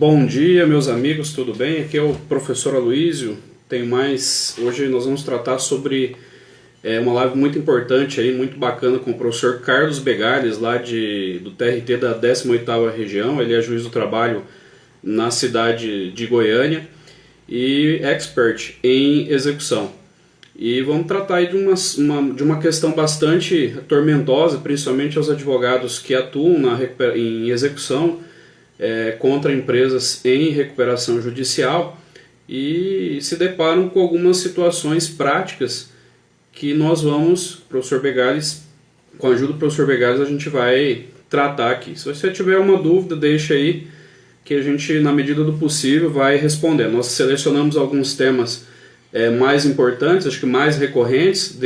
Bom dia, meus amigos, tudo bem? Aqui é o professor Aloísio. Hoje nós vamos tratar sobre uma live muito importante, aí, muito bacana, com o professor Carlos Begales, lá do TRT da 18ª Região. Ele é juiz do trabalho na cidade de Goiânia e expert em execução. E vamos tratar aí de uma questão bastante tormentosa, principalmente aos advogados que atuam em execução contra empresas em recuperação judicial e se deparam com algumas situações práticas que nós vamos, professor Begales, com a ajuda do professor Begales, a gente vai tratar aqui. Se você tiver uma dúvida, deixa aí que a gente, na medida do possível, vai responder. Nós selecionamos alguns temas mais importantes, acho que mais recorrentes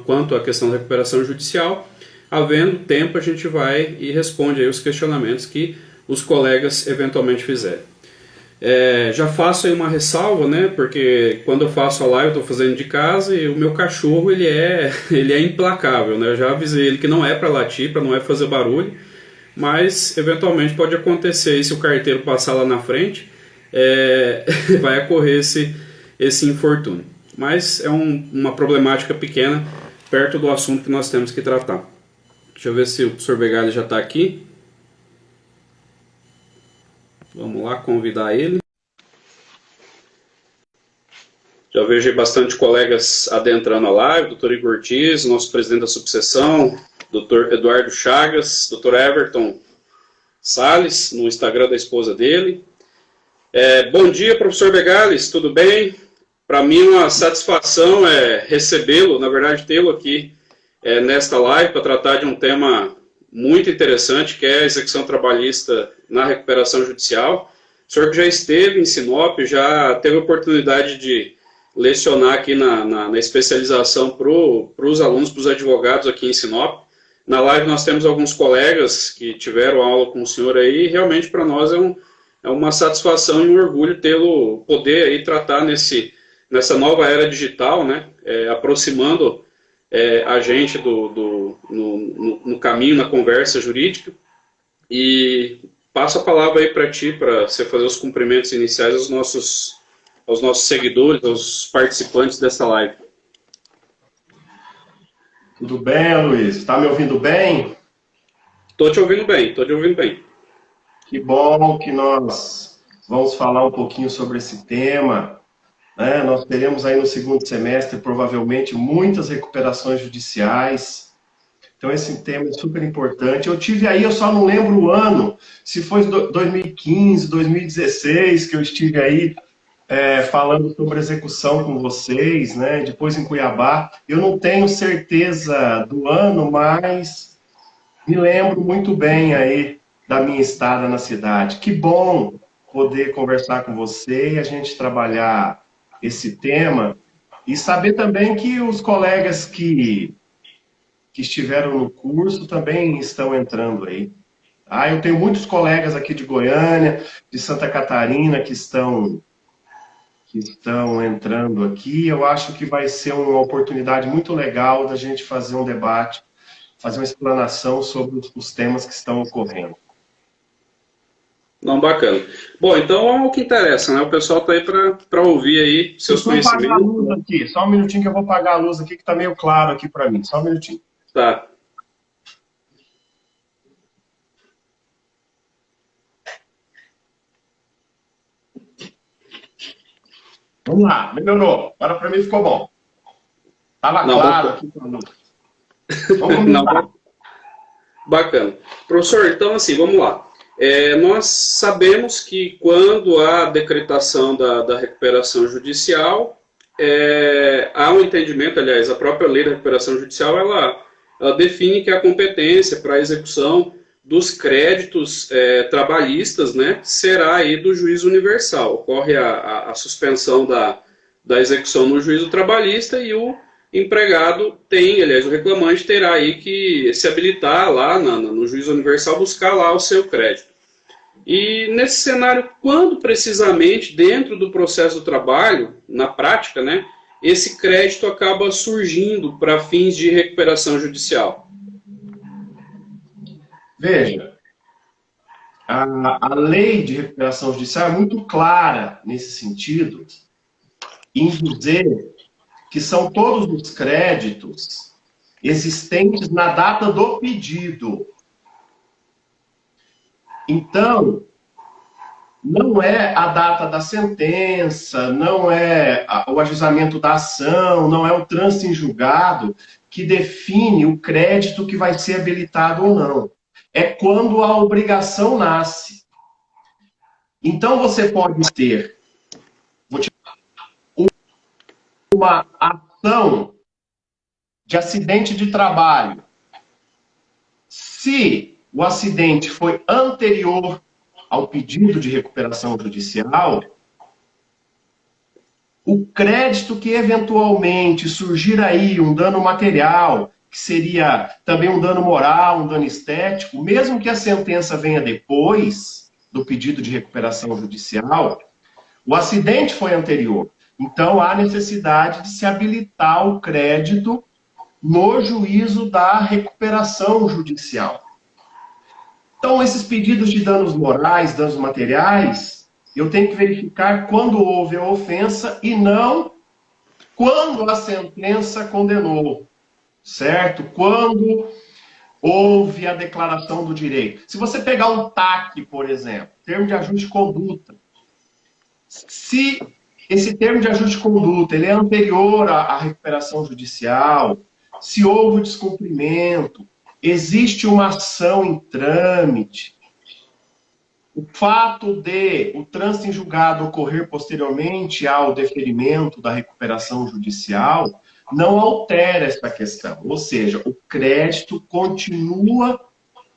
quanto à questão da recuperação judicial. Havendo tempo, a gente vai e responde aí os questionamentos que os colegas eventualmente fizerem. Já faço aí uma ressalva, né? Porque quando eu faço a live, eu estou fazendo de casa e o meu cachorro ele é implacável, né? Eu já avisei ele que não é para latir, para não fazer barulho, mas eventualmente pode acontecer aí, se o carteiro passar lá na frente, vai ocorrer esse infortúnio. Mas é uma problemática pequena perto do assunto que nós temos que tratar. Deixa eu ver se o professor Begales já está aqui. Vamos lá, convidar ele. Já vejo aí bastante colegas adentrando a live. Doutor Igor Ortiz, nosso presidente da subseção, doutor Eduardo Chagas, doutor Everton Salles, no Instagram da esposa dele. Bom dia, professor Begales, tudo bem? Para mim, uma satisfação recebê-lo, na verdade, tê-lo aqui nesta live para tratar de um tema muito interessante, que é a execução trabalhista na recuperação judicial. O senhor que já esteve em Sinop, já teve a oportunidade de lecionar aqui na especialização para os alunos, para os advogados aqui em Sinop. Na live nós temos alguns colegas que tiveram aula com o senhor aí, e realmente para nós é uma satisfação e um orgulho tê-lo poder aí tratar nessa nova era digital, né, aproximando a gente no caminho, na conversa jurídica. E passo a palavra aí para ti, para você fazer os cumprimentos iniciais aos nossos seguidores, aos participantes dessa live. Tudo bem, Luiz? Está me ouvindo bem? Estou te ouvindo bem. Que bom que nós vamos falar um pouquinho sobre esse tema. Nós teremos aí no segundo semestre, provavelmente, muitas recuperações judiciais. Então, esse tema é super importante. Eu tive aí, eu só não lembro o ano, se foi 2015, 2016, que eu estive aí falando sobre execução com vocês, né? Depois em Cuiabá. Eu não tenho certeza do ano, mas me lembro muito bem aí da minha estada na cidade. Que bom poder conversar com você e a gente trabalhar esse tema, e saber também que os colegas que estiveram no curso também estão entrando aí. Eu tenho muitos colegas aqui de Goiânia, de Santa Catarina, que estão entrando aqui. Eu acho que vai ser uma oportunidade muito legal da gente fazer um debate, fazer uma explanação sobre os temas que estão ocorrendo. Não, bacana. Bom, então é o que interessa, né? O pessoal está aí para ouvir aí seus conhecimentos. Apagar a luz aqui. Só um minutinho que eu vou apagar a luz aqui, que está meio claro aqui para mim. Só um minutinho. Tá. Vamos lá, melhorou. Agora para mim ficou bom. Estava claro aqui para a luz. Vamos começar. Bacana. Professor, então assim, vamos lá. Nós sabemos que quando há decretação da recuperação judicial, há um entendimento, aliás, a própria lei da recuperação judicial, ela define que a competência para a execução dos créditos trabalhistas, né, será aí do juízo universal. Ocorre a suspensão da execução no juízo trabalhista e o empregado aliás, o reclamante terá aí que se habilitar lá no juízo universal, buscar lá o seu crédito. E nesse cenário, quando precisamente dentro do processo do trabalho, na prática, né, esse crédito acaba surgindo para fins de recuperação judicial? Veja, a lei de recuperação judicial é muito clara nesse sentido, em dizer que são todos os créditos existentes na data do pedido. Então, não é a data da sentença, não é o ajuizamento da ação, não é o trânsito em julgado que define o crédito que vai ser habilitado ou não. É quando a obrigação nasce. Então, você pode ter uma ação de acidente de trabalho. Se o acidente foi anterior ao pedido de recuperação judicial, o crédito que eventualmente surgir aí, um dano material, que seria também um dano moral, um dano estético, mesmo que a sentença venha depois do pedido de recuperação judicial, o acidente foi anterior. Então, há necessidade de se habilitar o crédito no juízo da recuperação judicial. Então, esses pedidos de danos morais, danos materiais, eu tenho que verificar quando houve a ofensa e não quando a sentença condenou, certo? Quando houve a declaração do direito. Se você pegar um TAC, por exemplo, termo de ajuste de conduta, se esse termo de ajuste de conduta ele é anterior à recuperação judicial, se houve descumprimento, existe uma ação em trâmite, o fato de o trânsito em julgado ocorrer posteriormente ao deferimento da recuperação judicial não altera essa questão. Ou seja, o crédito continua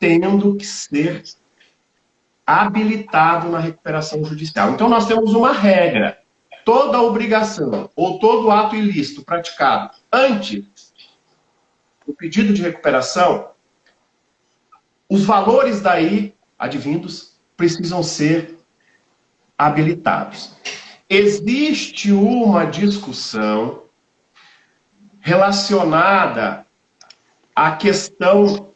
tendo que ser habilitado na recuperação judicial. Então, nós temos uma regra. Toda obrigação ou todo ato ilícito praticado antes do pedido de recuperação, os valores daí advindos precisam ser habilitados. Existe uma discussão relacionada à questão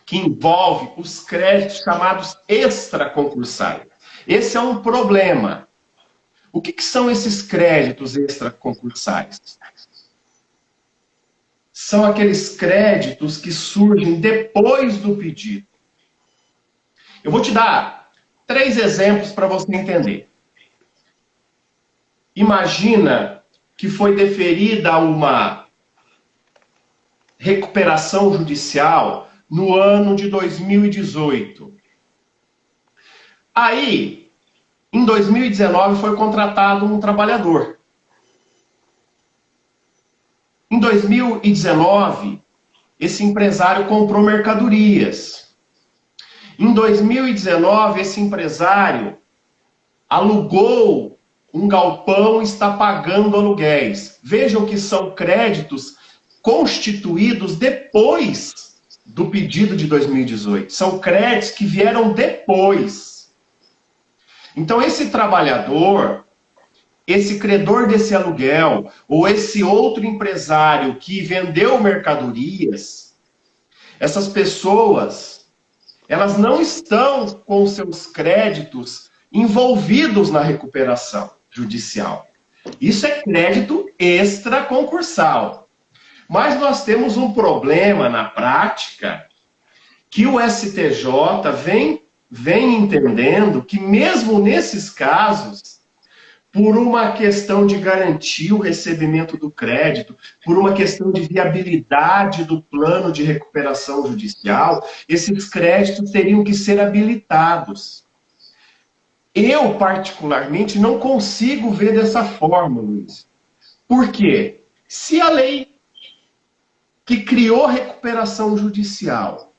que envolve os créditos chamados extraconcursais. Esse é um problema. O que são esses créditos extraconcursais? São aqueles créditos que surgem depois do pedido. Eu vou te dar 3 exemplos para você entender. Imagina que foi deferida uma recuperação judicial no ano de 2018. Aí, em 2019, foi contratado um trabalhador. Em 2019, esse empresário comprou mercadorias. Em 2019, esse empresário alugou um galpão e está pagando aluguéis. Vejam que são créditos constituídos depois do pedido de 2018. São créditos que vieram depois. Então, esse trabalhador, esse credor desse aluguel, ou esse outro empresário que vendeu mercadorias, essas pessoas, elas não estão com seus créditos envolvidos na recuperação judicial. Isso é crédito extraconcursal. Mas nós temos um problema na prática que o STJ vem entendendo que mesmo nesses casos, por uma questão de garantir o recebimento do crédito, por uma questão de viabilidade do plano de recuperação judicial, esses créditos teriam que ser habilitados. Eu, particularmente, não consigo ver dessa forma, Luiz. Por quê? Se a lei que criou recuperação judicial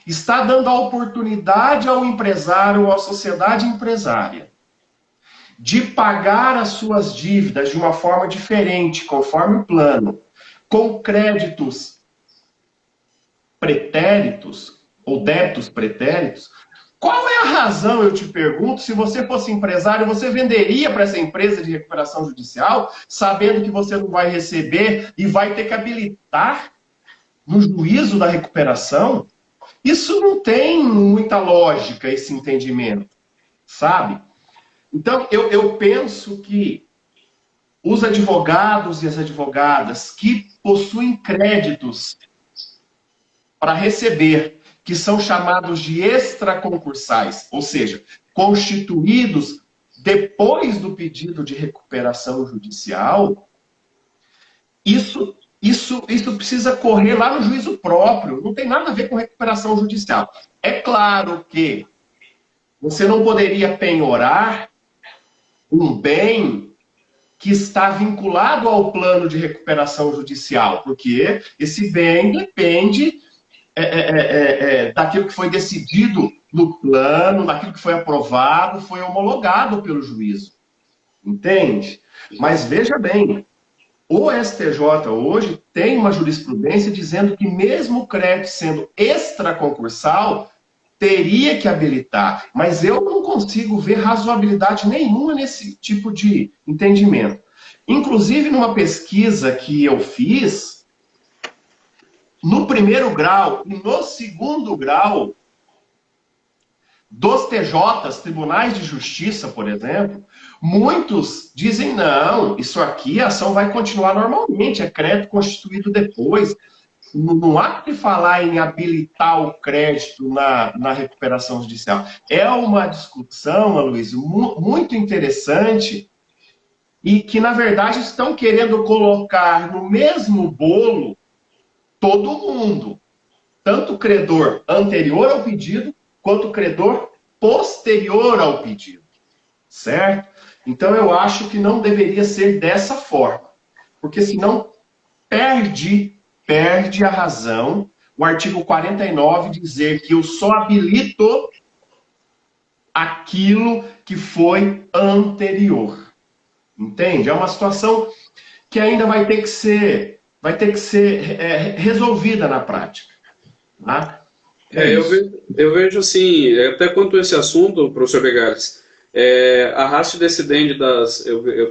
está dando a oportunidade ao empresário ou à sociedade empresária de pagar as suas dívidas de uma forma diferente, conforme o plano, com créditos pretéritos ou débitos pretéritos, qual é a razão, eu te pergunto, se você fosse empresário, você venderia para essa empresa de recuperação judicial, sabendo que você não vai receber e vai ter que habilitar no juízo da recuperação? Isso não tem muita lógica, esse entendimento, sabe? Então, eu penso que os advogados e as advogadas que possuem créditos para receber, que são chamados de extraconcursais, ou seja, constituídos depois do pedido de recuperação judicial, isso precisa correr lá no juízo próprio, não tem nada a ver com recuperação judicial. É claro que você não poderia penhorar um bem que está vinculado ao plano de recuperação judicial, porque esse bem depende daquilo que foi decidido no plano, daquilo que foi aprovado, foi homologado pelo juízo. Entende? Mas veja bem, o STJ hoje tem uma jurisprudência dizendo que mesmo o crédito sendo extraconcursal, teria que habilitar. Mas eu não consigo ver razoabilidade nenhuma nesse tipo de entendimento. Inclusive, numa pesquisa que eu fiz, no primeiro grau e no segundo grau dos TJs, Tribunais de Justiça, por exemplo, muitos dizem, não, isso aqui, a ação vai continuar normalmente, é crédito constituído depois. Não há que falar em habilitar o crédito na recuperação judicial. É uma discussão, Aloysio, muito interessante e que, na verdade, estão querendo colocar no mesmo bolo todo mundo. Tanto o credor anterior ao pedido, quanto o credor posterior ao pedido. Certo? Então, eu acho que não deveria ser dessa forma. Porque senão perde a razão o artigo 49 dizer que eu só habilito aquilo que foi anterior. Entende? É uma situação que ainda vai ter que ser resolvida na prática. Tá? Eu vejo assim, até quanto a esse assunto, professor Begales, a ratio decidendi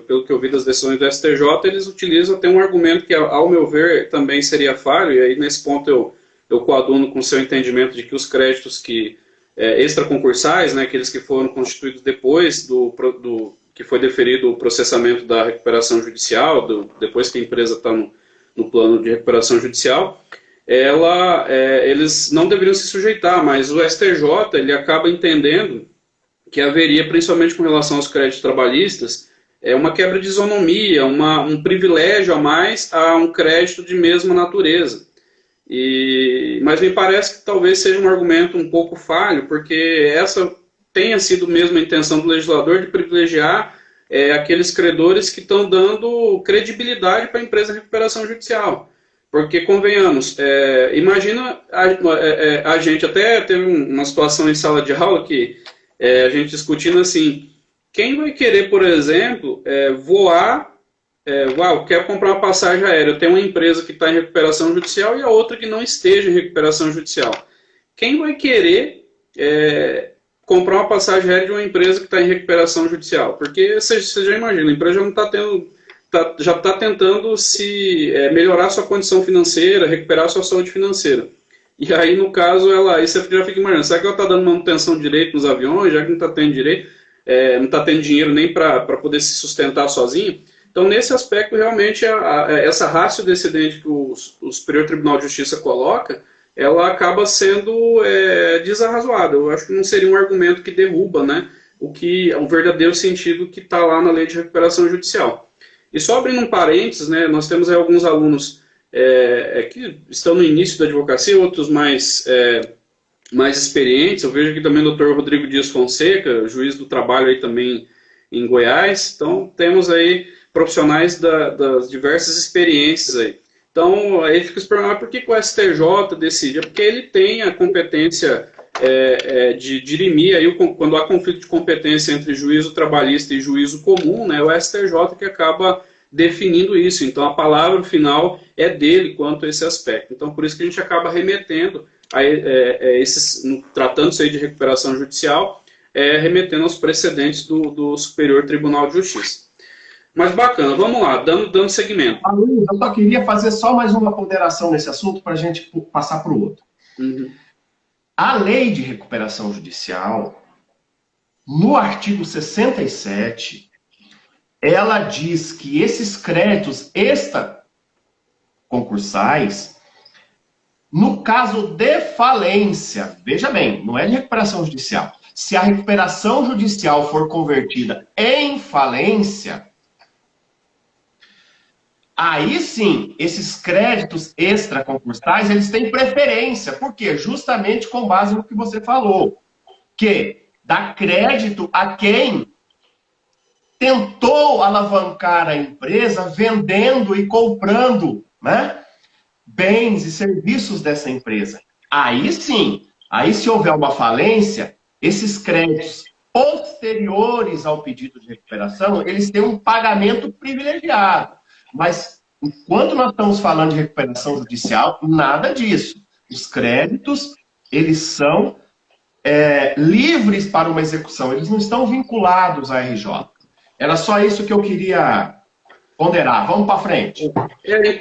pelo que eu vi das decisões do STJ, eles utilizam até um argumento que, ao meu ver, também seria falho, e aí nesse ponto eu coaduno com o seu entendimento de que os créditos que extraconcursais, né, aqueles que foram constituídos depois que foi deferido o processamento da recuperação judicial, depois que a empresa está no plano de recuperação judicial, eles não deveriam se sujeitar, mas o STJ ele acaba entendendo que haveria, principalmente com relação aos créditos trabalhistas, uma quebra de isonomia, um privilégio a mais a um crédito de mesma natureza. Mas me parece que talvez seja um argumento um pouco falho, porque essa tenha sido mesmo a intenção do legislador de privilegiar aqueles credores que estão dando credibilidade para a empresa de recuperação judicial. Porque, convenhamos, imagina a gente, até teve uma situação em sala de aula que a gente discutindo assim, quem vai querer, por exemplo, voar, quer comprar uma passagem aérea, eu tenho uma empresa que está em recuperação judicial e a outra que não esteja em recuperação judicial. Quem vai querer comprar uma passagem aérea de uma empresa que está em recuperação judicial? Porque você já imagina, a empresa já não está já está tentando melhorar sua condição financeira, recuperar sua saúde financeira. E aí, no caso, aí você já fica imaginando, será que ela está dando manutenção direito nos aviões, já que não está tendo direito, não está tendo dinheiro nem para poder se sustentar sozinho? Então, nesse aspecto, realmente, essa ratio decidendi que o Superior Tribunal de Justiça coloca, ela acaba sendo desarrazoada. Eu acho que não seria um argumento que derruba, né, o verdadeiro sentido que está lá na Lei de Recuperação Judicial. E só abrindo um parênteses, né, nós temos aí alguns alunos que estão no início da advocacia, outros mais experientes. Eu vejo aqui também o Dr. Rodrigo Dias Fonseca, juiz do trabalho aí também em Goiás. Então, temos aí profissionais das diversas experiências aí. Então, aí fica se perguntando por que o STJ decide. É porque ele tem a competência de dirimir, aí, quando há conflito de competência entre juízo trabalhista e juízo comum, né, o STJ que acaba definindo isso. Então, a palavra final é dele quanto a esse aspecto. Então, por isso que a gente acaba remetendo, tratando-se aí de recuperação judicial, remetendo aos precedentes do Superior Tribunal de Justiça. Mas bacana, vamos lá, dando seguimento. Eu só queria fazer só mais uma ponderação nesse assunto para a gente passar para o outro. Uhum. A lei de recuperação judicial, no artigo 67, ela diz que esses créditos extraconcursais, no caso de falência, veja bem, não é de recuperação judicial. Se a recuperação judicial for convertida em falência, aí sim, esses créditos extraconcursais, eles têm preferência. Por quê? Justamente com base no que você falou. Que dá crédito a quem tentou alavancar a empresa vendendo e comprando, né, bens e serviços dessa empresa. Aí sim, aí se houver uma falência, esses créditos posteriores ao pedido de recuperação, eles têm um pagamento privilegiado. Mas, enquanto nós estamos falando de recuperação judicial, nada disso. Os créditos, eles são livres para uma execução, eles não estão vinculados à RJ. Era só isso que eu queria ponderar. Vamos para frente.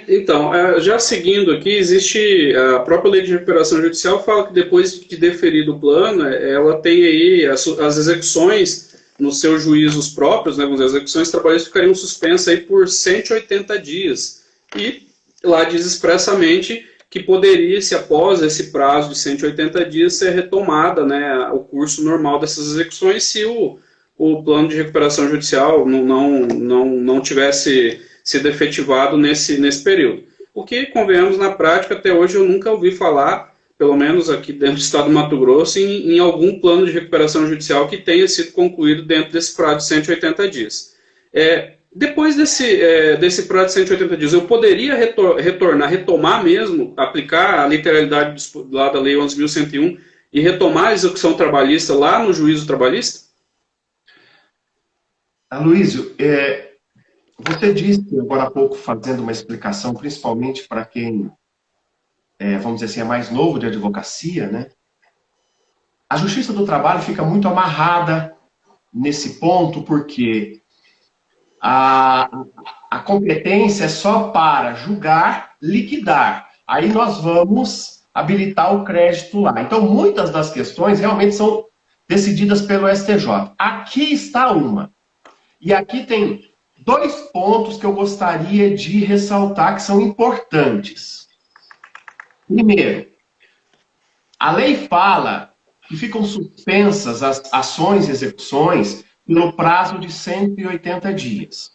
Então, já seguindo aqui, existe a própria lei de recuperação judicial fala que depois de deferido o plano, ela tem aí as execuções nos seus juízos próprios, né, as execuções trabalhistas ficariam suspensas aí por 180 dias. E lá diz expressamente que poderia, se após esse prazo de 180 dias, ser retomada, né, o curso normal dessas execuções se o plano de recuperação judicial não tivesse sido efetivado nesse período. O que, convenhamos, na prática, até hoje eu nunca ouvi falar, pelo menos aqui dentro do estado do Mato Grosso, em algum plano de recuperação judicial que tenha sido concluído dentro desse prazo de 180 dias. Depois desse prazo de 180 dias, eu poderia retomar mesmo, aplicar a literalidade lá da Lei 11.101 e retomar a execução trabalhista lá no juízo trabalhista? Aloysio, você disse agora há pouco, fazendo uma explicação, principalmente para quem, vamos dizer assim, é mais novo de advocacia, né? A Justiça do Trabalho fica muito amarrada nesse ponto, porque a competência é só para julgar, liquidar. Aí nós vamos habilitar o crédito lá. Então, muitas das questões realmente são decididas pelo STJ. Aqui está uma. E aqui tem 2 pontos que eu gostaria de ressaltar que são importantes. Primeiro, a lei fala que ficam suspensas as ações e execuções no prazo de 180 dias.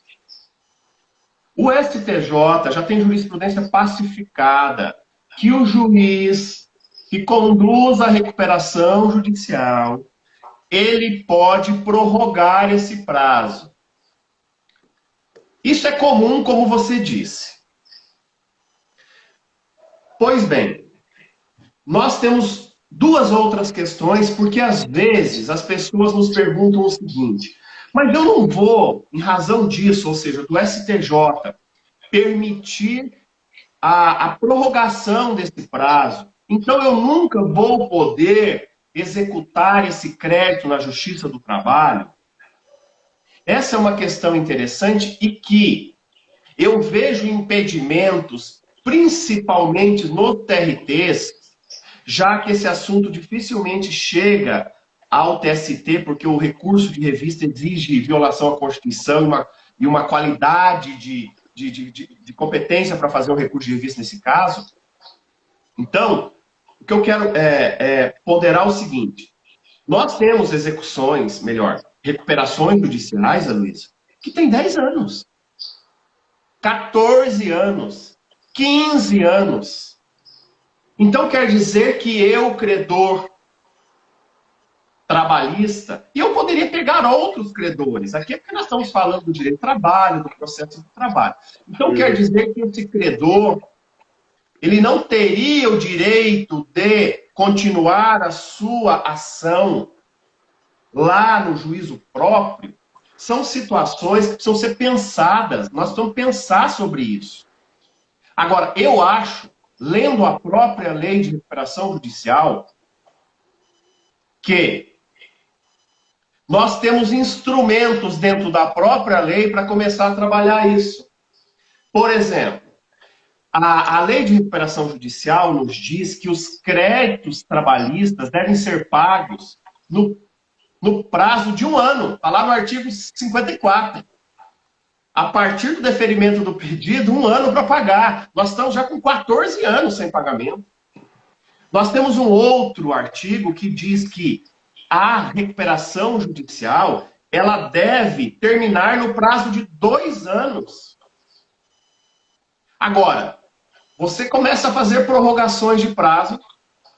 O STJ já tem jurisprudência pacificada que o juiz que conduz a recuperação judicial, ele pode prorrogar esse prazo. Isso é comum, como você disse. Pois bem, nós temos 2 outras questões, porque às vezes as pessoas nos perguntam o seguinte: mas eu não vou, em razão disso, ou seja, do STJ, permitir a prorrogação desse prazo, então eu nunca vou poder executar esse crédito na Justiça do Trabalho? Essa é uma questão interessante e que eu vejo impedimentos, principalmente nos TRTs, já que esse assunto dificilmente chega ao TST, porque o recurso de revista exige violação à Constituição e uma qualidade de competência para fazer um recurso de revista nesse caso. Então, o que eu quero ponderar é o seguinte: nós temos execuções, recuperações judiciais, Aloysio, que tem 10 anos, 14 anos, 15 anos. Então quer dizer que eu, credor trabalhista, e eu poderia pegar outros credores, aqui é porque nós estamos falando do direito do trabalho, do processo do trabalho. Então quer dizer que esse credor, ele não teria o direito de continuar a sua ação lá no juízo próprio? São situações que precisam ser pensadas. Nós precisamos pensar sobre isso. Agora, eu acho, lendo a própria lei de recuperação judicial, que nós temos instrumentos dentro da própria lei para começar a trabalhar isso. Por exemplo, A lei de recuperação judicial nos diz que os créditos trabalhistas devem ser pagos no prazo de 1 ano. Está lá no artigo 54. A partir do deferimento do pedido, 1 ano para pagar. Nós estamos já com 14 anos sem pagamento. Nós temos um outro artigo que diz que a recuperação judicial ela deve terminar no prazo de 2 anos. Agora, você começa a fazer prorrogações de prazo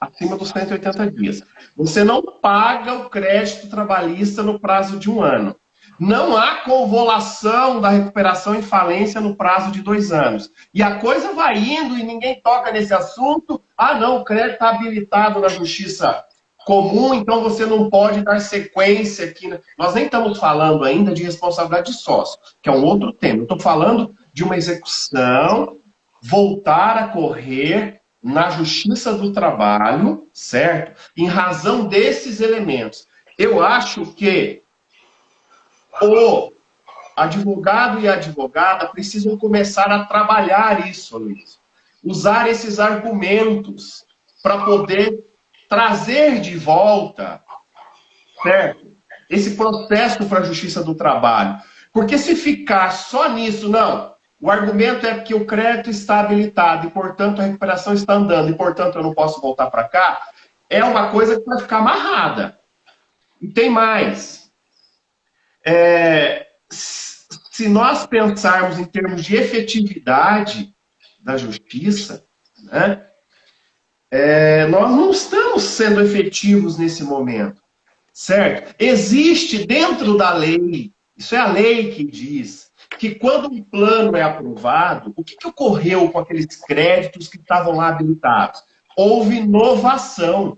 acima dos 180 dias. Você não paga o crédito trabalhista no prazo de 1 ano. Não há convolução da recuperação em falência no prazo de 2 anos. E a coisa vai indo e ninguém toca nesse assunto. Ah, não, o crédito está habilitado na justiça comum, então você não pode dar sequência aqui. Nós nem estamos falando ainda de responsabilidade de sócio, que é um outro tema. Eu estou falando de uma execução voltar a correr na Justiça do Trabalho, certo? Em razão desses elementos. Eu acho que o advogado e a advogada precisam começar a trabalhar isso, Luiz. Usar esses argumentos para poder trazer de volta, certo? Esse processo para a Justiça do Trabalho. Porque se ficar só nisso, não, o argumento é que o crédito está habilitado e, portanto, a recuperação está andando e, portanto, eu não posso voltar para cá, é uma coisa que vai ficar amarrada. E tem mais. Se nós pensarmos em termos de efetividade da justiça, né, nós não estamos sendo efetivos nesse momento, certo? Existe dentro da lei, isso é a lei que diz, que quando um plano é aprovado, o que ocorreu com aqueles créditos que estavam lá habilitados? Houve inovação.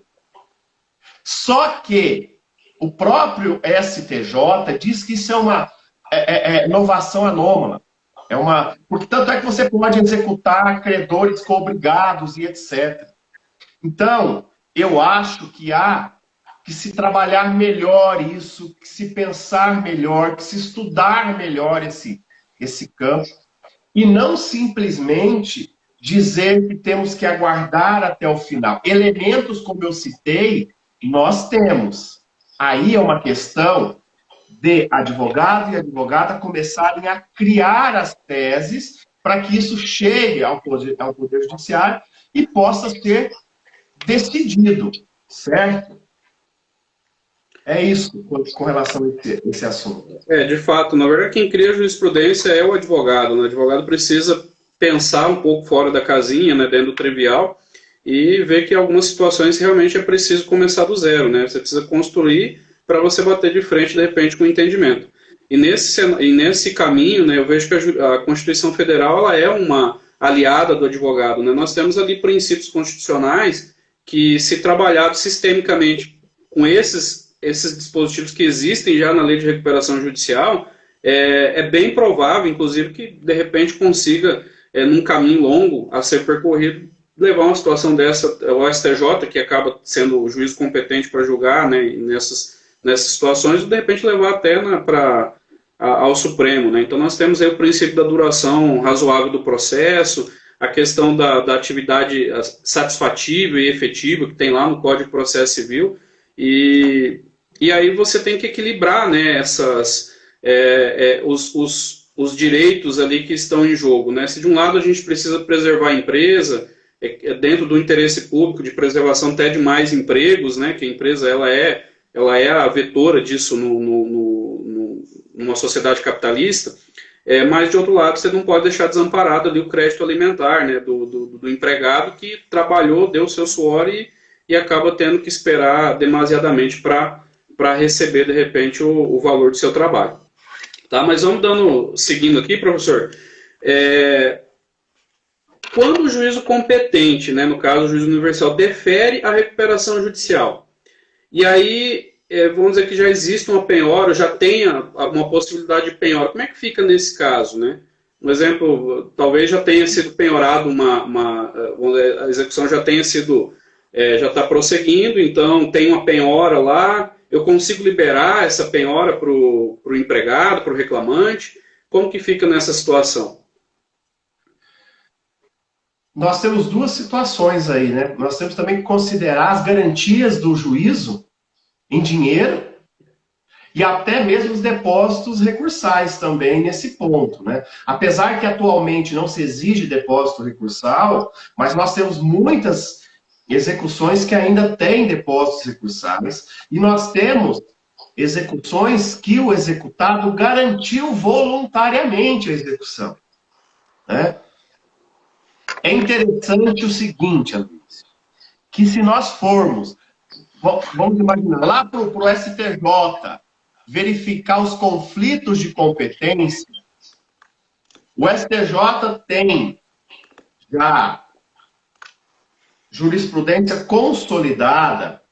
Só que o próprio STJ diz que isso é uma inovação anômala. Porque tanto é que você pode executar credores cobrigados e etc. Então, eu acho que há que se trabalhar melhor isso, que se pensar melhor, que se estudar melhor esse campo, e não simplesmente dizer que temos que aguardar até o final. Elementos, como eu citei, nós temos. Aí é uma questão de advogado e advogada começarem a criar as teses para que isso chegue ao Poder Judiciário e possa ser decidido, certo? É isso com relação a esse assunto. De fato, na verdade, quem cria a jurisprudência é o advogado. O advogado precisa pensar um pouco fora da casinha, né, dentro do trivial, e ver que em algumas situações realmente é preciso começar do zero, né? Você precisa construir para você bater de frente, de repente, com o entendimento. E nesse caminho, né, eu vejo que a Constituição Federal ela é uma aliada do advogado, né? Nós temos ali princípios constitucionais que, se trabalhados sistemicamente com esses dispositivos que existem já na Lei de Recuperação Judicial, é bem provável, inclusive, que, de repente, consiga, num caminho longo a ser percorrido, levar uma situação dessa, o STJ, que acaba sendo o juiz competente para julgar, né, nessas situações, de repente levar até ao Supremo, né? Então nós temos aí o princípio da duração razoável do processo, a questão da atividade satisfatível e efetiva que tem lá no Código de Processo Civil, e aí você tem que equilibrar, né, os direitos ali que estão em jogo, né? Se de um lado a gente precisa preservar a empresa, dentro do interesse público de preservação até de mais empregos, né, que a empresa ela é a vetora disso numa sociedade capitalista, mas de outro lado você não pode deixar desamparado ali o crédito alimentar, né, do empregado que trabalhou, deu o seu suor e acaba tendo que esperar demasiadamente para receber de repente o valor do seu trabalho. Tá? Mas vamos seguindo aqui, professor. Quando o juízo competente, né, no caso o juízo universal, defere a recuperação judicial, e aí, vamos dizer que já existe uma penhora, já tenha uma possibilidade de penhora, como é que fica nesse caso, né? Um exemplo, talvez já tenha sido penhorado a execução já tenha sido, já está prosseguindo, então tem uma penhora lá, eu consigo liberar essa penhora para o empregado, para o reclamante, como que fica nessa situação? nós temos duas situações aí, né? Nós temos também que considerar as garantias do juízo em dinheiro e até mesmo os depósitos recursais também nesse ponto, né? Apesar que atualmente não se exige depósito recursal, mas nós temos muitas execuções que ainda têm depósitos recursais e nós temos execuções que o executado garantiu voluntariamente a execução, né? É interessante o seguinte, Luiz, que se nós formos, vamos imaginar, lá para o STJ, verificar os conflitos de competência, o STJ tem já jurisprudência consolidada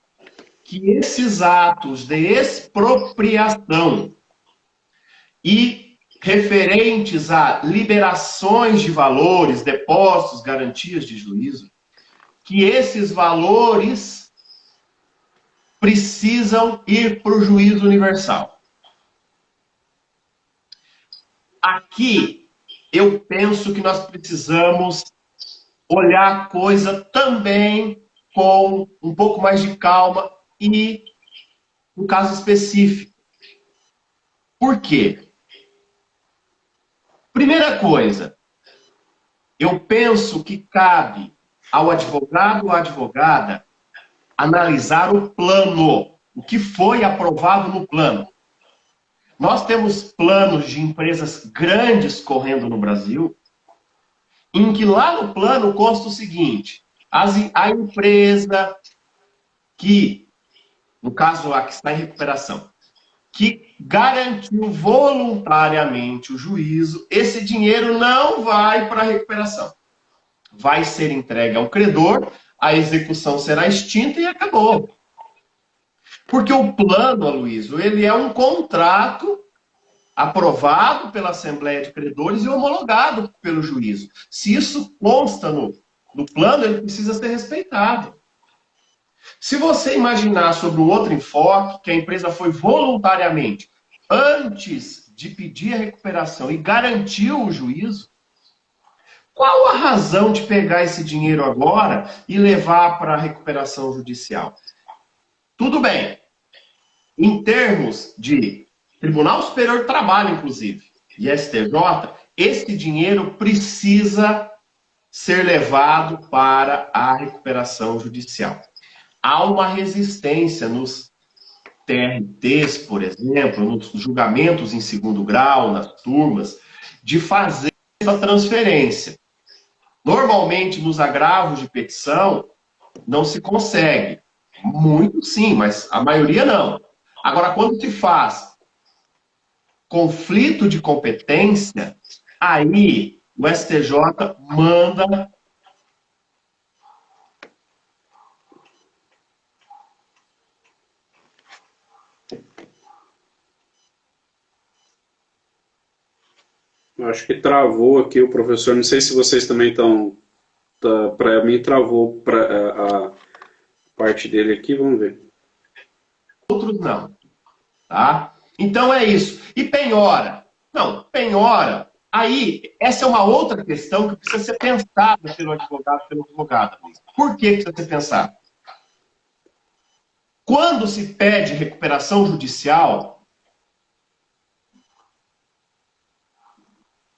que esses atos de expropriação e referentes a liberações de valores, depósitos, garantias de juízo, que esses valores precisam ir para o juízo universal. Aqui, eu penso que nós precisamos olhar a coisa também com um pouco mais de calma e no caso específico. Por quê? Primeira coisa, eu penso que cabe ao advogado ou à advogada analisar o plano, o que foi aprovado no plano. Nós temos planos de empresas grandes correndo no Brasil, em que lá no plano consta o seguinte: a empresa que, no caso a que está em recuperação, que garantiu voluntariamente o juízo, esse dinheiro não vai para a recuperação. Vai ser entregue ao credor, a execução será extinta e acabou. Porque o plano, Aloysio, ele é um contrato aprovado pela Assembleia de Credores e homologado pelo juízo. Se isso consta no plano, ele precisa ser respeitado. Se você imaginar sobre um outro enfoque, que a empresa foi voluntariamente, antes de pedir a recuperação e garantiu o juízo, qual a razão de pegar esse dinheiro agora e levar para a recuperação judicial? Tudo bem. Em termos de Tribunal Superior do Trabalho, inclusive, e STJ, esse dinheiro precisa ser levado para a recuperação judicial. Há uma resistência nos TRTs, por exemplo, nos julgamentos em segundo grau, nas turmas, de fazer essa transferência. Normalmente, nos agravos de petição, não se consegue. Muito sim, mas a maioria não. Agora, quando se faz conflito de competência, aí o STJ manda Acho que travou aqui o professor. Não sei se vocês também estão. Para mim, travou a parte dele aqui. Vamos ver. Outros não. Tá? Então é isso. E penhora? Não, penhora. Aí, essa é uma outra questão que precisa ser pensada pelo advogado, pela advogada. Por que precisa ser pensada? Quando se pede recuperação judicial,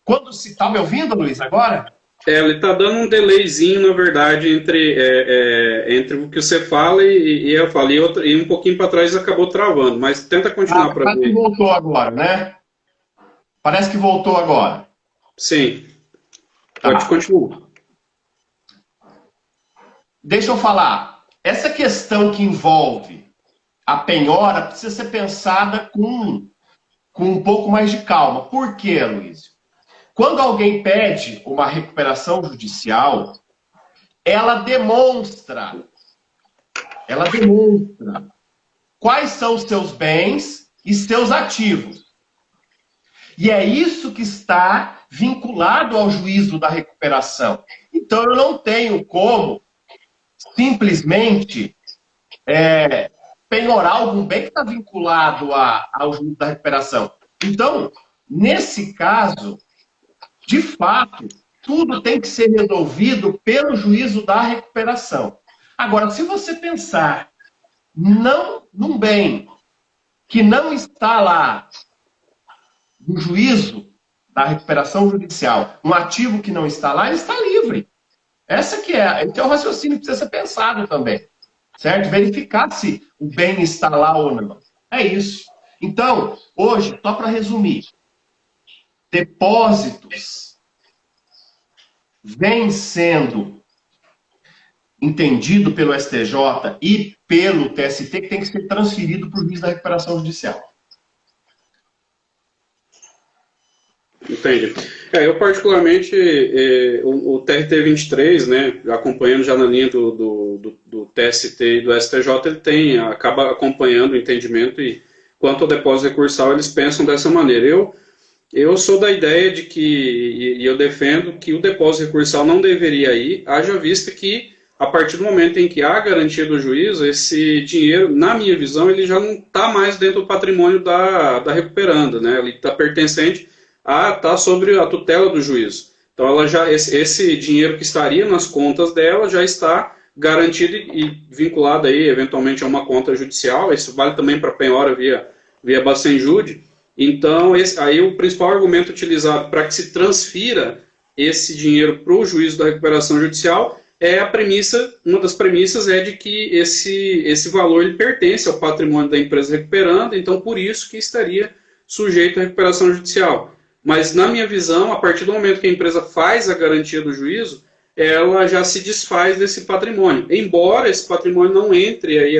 quando se... Tá me ouvindo, Luiz, agora? Ele está dando um delayzinho, na verdade, entre o que você fala e eu falo. E um pouquinho para trás acabou travando, mas tenta continuar para ver. Parece que voltou agora, né? Parece que voltou agora. Sim. Pode continuar. Deixa eu falar. Essa questão que envolve a penhora precisa ser pensada com um pouco mais de calma. Por quê, Luiz? Quando alguém pede uma recuperação judicial, ela demonstra quais são os seus bens e seus ativos. E é isso que está vinculado ao juízo da recuperação. Então, eu não tenho como simplesmente penhorar algum bem que está vinculado ao juízo da recuperação. Então, nesse caso, de fato, tudo tem que ser resolvido pelo juízo da recuperação. Agora, se você pensar num bem que não está lá no juízo da recuperação judicial, um ativo que não está lá, ele está livre. Esse é o raciocínio que precisa ser pensado também. Certo? Verificar se o bem está lá ou não. É isso. Então, hoje, só para resumir, depósitos vêm sendo entendido pelo STJ e pelo TST que tem que ser transferido para o juiz da recuperação judicial. Entendi. Eu particularmente, o TRT 23, né, acompanhando já na linha do TST e do STJ, ele acaba acompanhando o entendimento e quanto ao depósito recursal, eles pensam dessa maneira. Eu sou da ideia de que, e eu defendo que o depósito recursal não deveria ir, haja vista que, a partir do momento em que há garantia do juízo, esse dinheiro, na minha visão, ele já não está mais dentro do patrimônio da recuperanda, né? Ele está pertencente está sobre a tutela do juízo. Então, esse dinheiro que estaria nas contas dela já está garantido e vinculado aí, eventualmente, a uma conta judicial. Isso vale também para penhora via Bacenjude. Então, aí o principal argumento utilizado para que se transfira esse dinheiro para o juízo da recuperação judicial é uma das premissas é de que esse valor ele pertence ao patrimônio da empresa recuperanda, então por isso que estaria sujeito à recuperação judicial. Mas, na minha visão, a partir do momento que a empresa faz a garantia do juízo, ela já se desfaz desse patrimônio. Embora esse patrimônio não entre aí,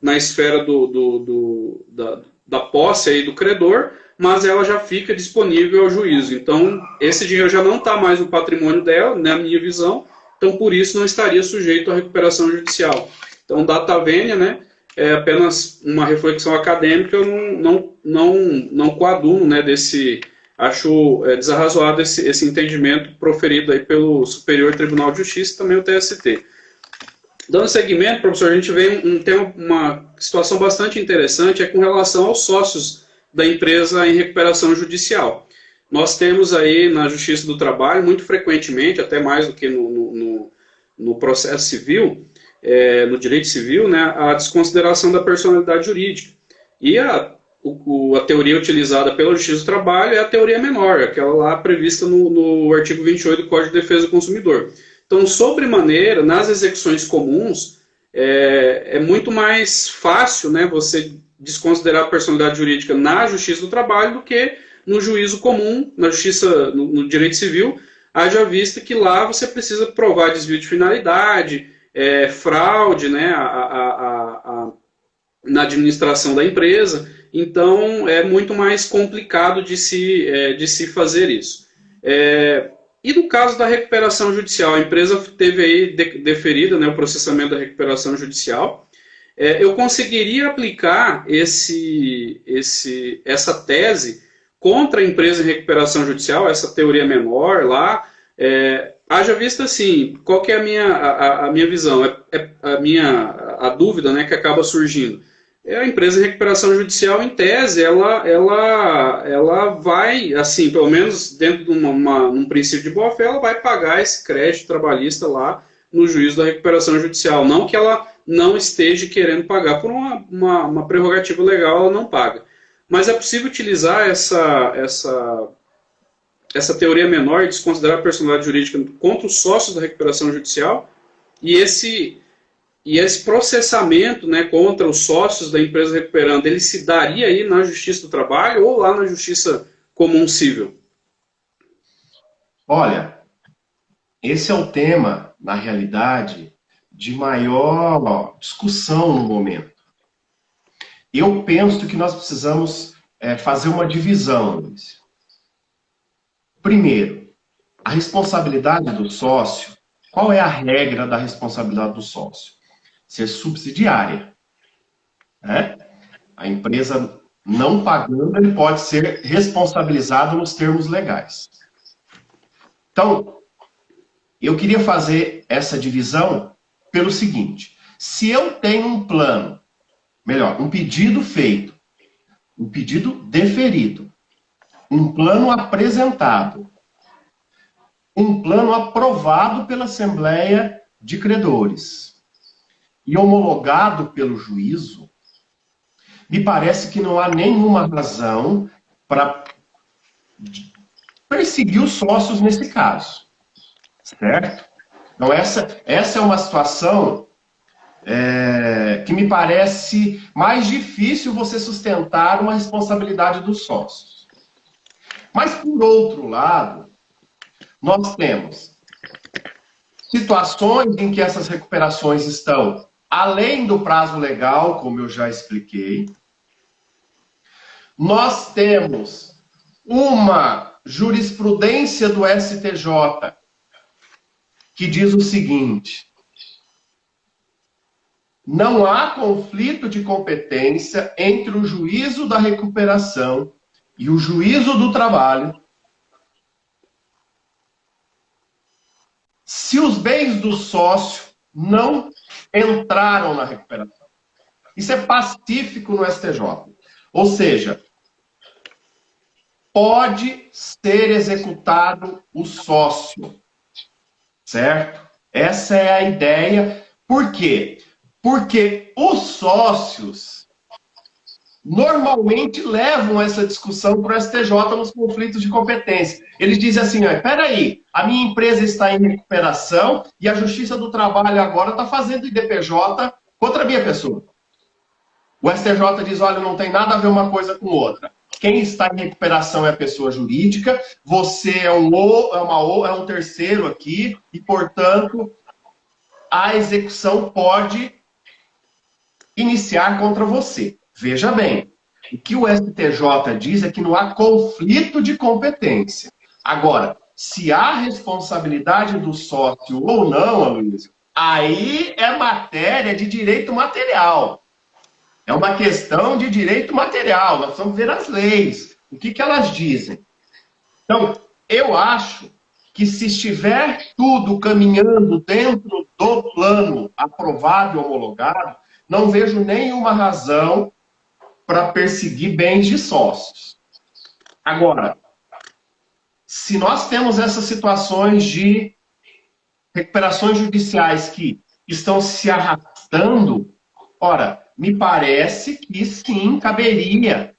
na esfera da posse aí do credor, mas ela já fica disponível ao juízo. Então, esse dinheiro já não está mais no patrimônio dela, na minha visão, então, por isso, não estaria sujeito à recuperação judicial. Então, data vênia, né, é apenas uma reflexão acadêmica, eu não coaduno, né, acho desarrazoado esse entendimento proferido aí pelo Superior Tribunal de Justiça e também o TST. Dando seguimento, professor, a gente tem uma situação bastante interessante com relação aos sócios da empresa em recuperação judicial. Nós temos aí na Justiça do Trabalho, muito frequentemente, até mais do que no processo civil, no direito civil, né, a desconsideração da personalidade jurídica. E a teoria utilizada pela Justiça do Trabalho é a teoria menor, aquela lá prevista no artigo 28 do Código de Defesa do Consumidor. Então, sobremaneira, nas execuções comuns, é muito mais fácil, né, você desconsiderar a personalidade jurídica na Justiça do Trabalho do que no juízo comum, na Justiça, no direito civil, haja vista que lá você precisa provar desvio de finalidade, fraude, né, na administração da empresa. Então, é muito mais complicado de se fazer isso. E no caso da recuperação judicial, a empresa teve aí deferida, né, o processamento da recuperação judicial. Eu conseguiria aplicar essa tese contra a empresa em recuperação judicial, essa teoria menor lá. Haja vista assim, qual que é a minha visão? A dúvida, né, que acaba surgindo. A empresa de recuperação judicial, em tese, ela vai, assim, pelo menos dentro de um princípio de boa-fé, ela vai pagar esse crédito trabalhista lá no juízo da recuperação judicial. Não que ela não esteja querendo pagar, por uma prerrogativa legal, ela não paga. Mas é possível utilizar essa teoria menor e desconsiderar a personalidade jurídica contra os sócios da recuperação judicial e esse processamento, né, contra os sócios da empresa recuperando, ele se daria aí na Justiça do Trabalho ou lá na Justiça Comum Civil? Olha, esse é o tema, na realidade, de maior discussão no momento. Eu penso que nós precisamos fazer uma divisão, Luiz. Primeiro, a responsabilidade do sócio. Qual é a regra da responsabilidade do sócio? Ser subsidiária. Né? A empresa não pagando, ele pode ser responsabilizado nos termos legais. Então, eu queria fazer essa divisão pelo seguinte: se eu tenho um plano, melhor, um pedido feito, um pedido deferido, um plano apresentado, um plano aprovado pela Assembleia de Credores e homologado pelo juízo, me parece que não há nenhuma razão para perseguir os sócios nesse caso, certo? Então, essa é uma situação que me parece mais difícil você sustentar uma responsabilidade dos sócios. Mas, por outro lado, nós temos situações em que essas recuperações estão além do prazo legal, como eu já expliquei. Nós temos uma jurisprudência do STJ que diz o seguinte: não há conflito de competência entre o juízo da recuperação e o juízo do trabalho se os bens do sócio não entraram na recuperação. Isso é pacífico no STJ. Ou seja, pode ser executado o sócio, certo? Essa é a ideia. Por quê? Porque os sócios normalmente levam essa discussão para o STJ nos conflitos de competência. Eles dizem assim, espera aí, a minha empresa está em recuperação e a Justiça do Trabalho agora está fazendo IDPJ contra a minha pessoa. O STJ diz, olha, não tem nada a ver uma coisa com outra. Quem está em recuperação é a pessoa jurídica, você é um terceiro aqui e, portanto, a execução pode iniciar contra você. Veja bem, o que o STJ diz é que não há conflito de competência. Agora, se há responsabilidade do sócio ou não, Aloysio, aí é matéria de direito material. É uma questão de direito material. Nós precisamos ver as leis. O que elas dizem? Então, eu acho que se estiver tudo caminhando dentro do plano aprovado e homologado, não vejo nenhuma razão para perseguir bens de sócios. Agora, se nós temos essas situações de recuperações judiciais que estão se arrastando, ora, me parece que sim, caberia.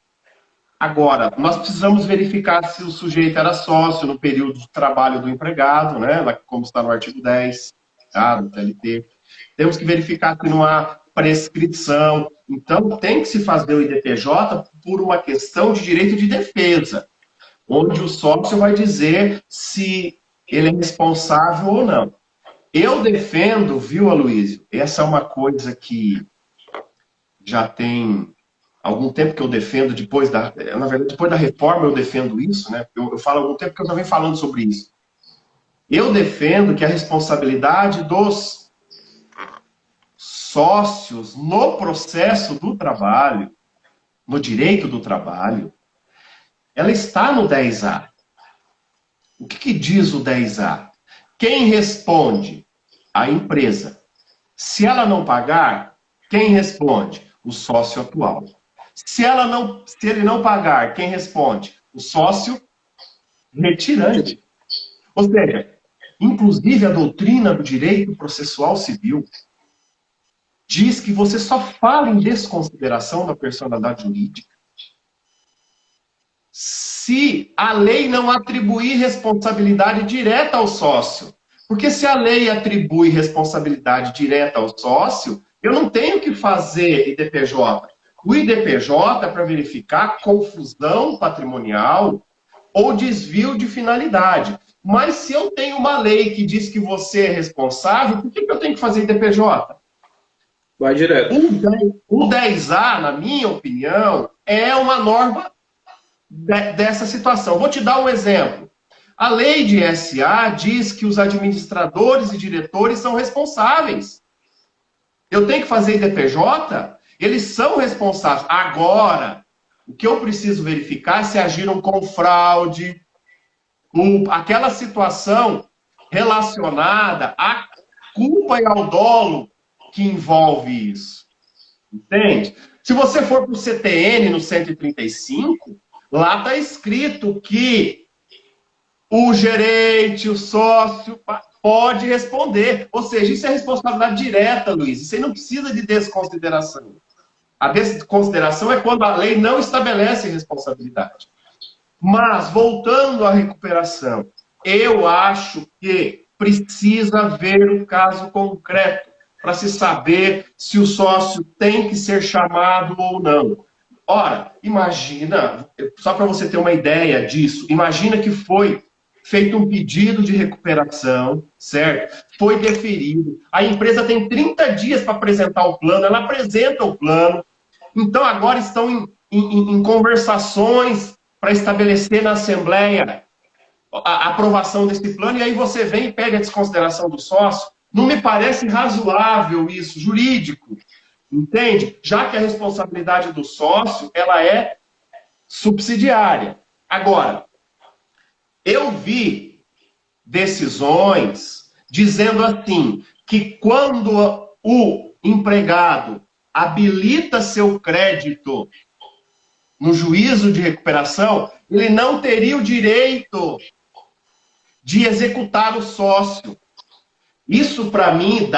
Agora, nós precisamos verificar se o sujeito era sócio no período de trabalho do empregado, né, como está no artigo 10, tá, do TLT. Temos que verificar que não há prescrição. Então, tem que se fazer o IDPJ por uma questão de direito de defesa, onde o sócio vai dizer se ele é responsável ou não. Eu defendo, viu, Aloysio? Essa é uma coisa que já tem algum tempo que eu defendo, na verdade, depois da reforma eu defendo isso, né? Eu falo há algum tempo que eu já venho falando sobre isso. Eu defendo que a responsabilidade dos sócios no processo do trabalho, no direito do trabalho, ela está no 10A. O que diz o 10A? Quem responde? A empresa. Se ela não pagar, quem responde? O sócio atual. Se ele não pagar, quem responde? O sócio retirante. Ou seja, inclusive a doutrina do direito processual civil diz que você só fala em desconsideração da personalidade jurídica se a lei não atribuir responsabilidade direta ao sócio. Porque se a lei atribui responsabilidade direta ao sócio, eu não tenho que fazer IDPJ. O IDPJ é para verificar confusão patrimonial ou desvio de finalidade. Mas se eu tenho uma lei que diz que você é responsável, por que eu tenho que fazer IDPJ? Vai direto. O 10A, na minha opinião, é uma norma dessa situação. Vou te dar um exemplo. A lei de SA diz que os administradores e diretores são responsáveis. Eu tenho que fazer IDPJ? Eles são responsáveis. Agora, o que eu preciso verificar é se agiram com fraude, com aquela situação relacionada à culpa e ao dolo que envolve isso. Entende? Se você for para o CTN no 135, lá está escrito que o gerente, o sócio, pode responder. Ou seja, isso é responsabilidade direta, Luiz. Isso aí não precisa de desconsideração. A desconsideração é quando a lei não estabelece responsabilidade. Mas, voltando à recuperação, eu acho que precisa ver o caso concreto para se saber se o sócio tem que ser chamado ou não. Ora, imagina, só para você ter uma ideia disso, imagina que foi feito um pedido de recuperação, certo? Foi deferido. A empresa tem 30 dias para apresentar o plano, ela apresenta o plano. Então, agora estão em conversações para estabelecer na Assembleia a aprovação desse plano, e aí você vem e pede a desconsideração do sócio. Não me parece razoável isso, jurídico, entende? Já que a responsabilidade do sócio, ela é subsidiária. Agora, eu vi decisões dizendo assim, que quando o empregado habilita seu crédito no juízo de recuperação, ele não teria o direito de executar o sócio. Isso, para mim,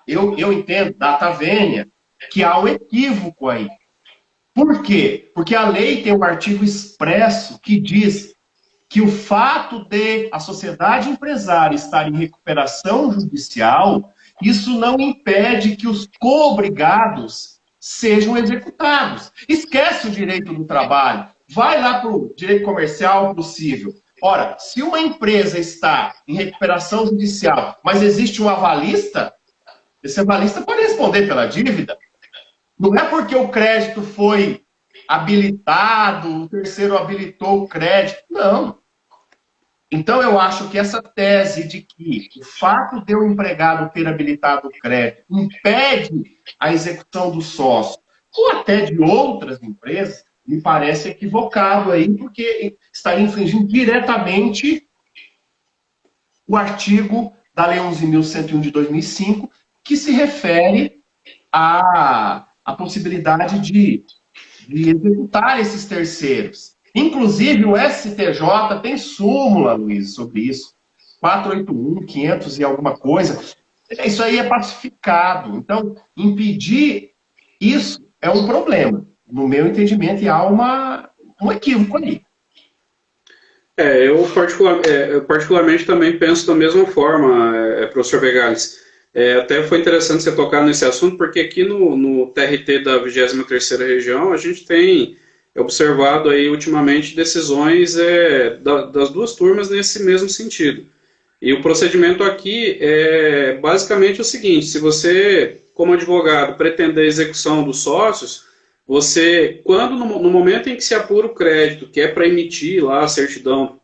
eu entendo, data vênia, que há um equívoco aí. Por quê? Porque a lei tem um artigo expresso que diz que o fato de a sociedade empresária estar em recuperação judicial, isso não impede que os coobrigados sejam executados. Esquece o direito do trabalho. Vai lá para o direito comercial, para o civil. Ora, se uma empresa está em recuperação judicial, mas existe um avalista, esse avalista pode responder pela dívida. Não é porque o crédito foi habilitado, o terceiro habilitou o crédito. Não. Então, eu acho que essa tese de que o fato de o empregado ter habilitado o crédito impede a execução do sócio, ou até de outras empresas, me parece equivocado aí, porque estaria infringindo diretamente o artigo da Lei 11.101 de 2005, que se refere à possibilidade de executar esses terceiros. Inclusive, o STJ tem súmula, Luiz, sobre isso. 481, 500 e alguma coisa. Isso aí é pacificado. Então, impedir isso é um problema. No meu entendimento, e há um equívoco ali. Eu particularmente também penso da mesma forma, professor Begales. Até foi interessante você tocar nesse assunto, porque aqui no TRT da 23ª Região, a gente tem observado aí ultimamente decisões das duas turmas nesse mesmo sentido. E o procedimento aqui é basicamente o seguinte: se você, como advogado, pretender a execução dos sócios, você, quando no momento em que se apura o crédito, que é para emitir lá a certidão